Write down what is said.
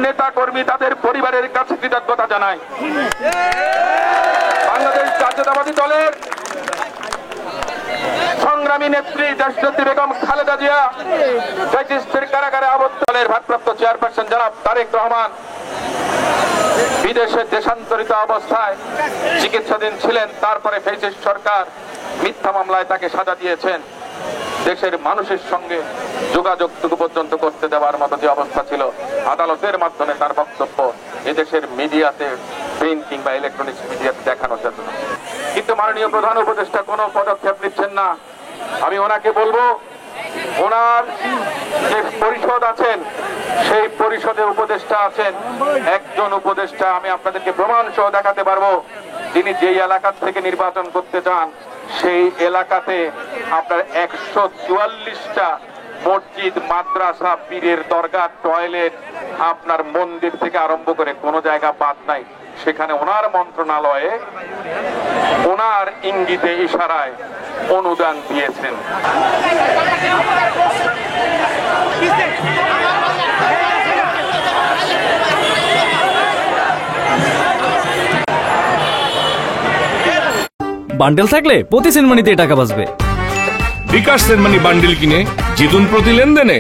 নেতা কর্মী তাদের পরিবারের কাছে কৃতজ্ঞতা জানাই। বাংলাদেশ জাতীয়তাবাদী দলের সংগ্রামী নেত্রী দেশনেত্রী বেগম খালেদা জিয়া ফ্যাসিস্টের কারাগারে আবদ্ধ দলের ভারপ্রাপ্ত চেয়ারপারসন জনাব তারেক রহমান বিদেশে দেশান্তরিত অবস্থায় চিকিৎসাধীন ছিলেন। তারপরে ফ্যাসিস্ট সরকার মিথ্যা মামলায় তাকে সাজা দিয়েছেন। দেশের মানুষের সঙ্গে যোগাযোগটুকু পর্যন্ত করতে দেওয়ার মতো যে অবস্থা ছিল, আদালতের মাধ্যমে তার বক্তব্য এদেশের মিডিয়াতে, প্রিন্ট কিংবা ইলেকট্রনিক্স মিডিয়াতে দেখানো যেত না। কিন্তু মাননীয় প্রধান উপদেষ্টা কোনো পদক্ষেপ নিচ্ছেন না। আমি ওনাকে বলবো, ওনার যে পরিষদ আছেন সেই পরিষদে উপদেষ্টা আছেন, একজন উপদেষ্টা আমি আপনাদেরকে প্রমাণ সহ দেখাতে পারবো, তিনি যেই এলাকা থেকে নির্বাচন করতে চান সেই এলাকাতে আপনার 144টা মসজিদ, মাদ্রাসা, পীরের দরগা, টয়লেট, আপনার মন্দির থেকে আরম্ভ করে কোনো জায়গা বাদ নাই। সেখানে ওনার মন্ত্রণালয়ে ওনার ইঙ্গিতে ইশারায় অনুদান দিয়েছেন। বান্ডেল থাকলে প্রতি সেনমানিতে টাকা বাঁচবে। বিকাশ সেনমানি বান্ডেল কিনে জিতুন প্রতি লেনদেনে।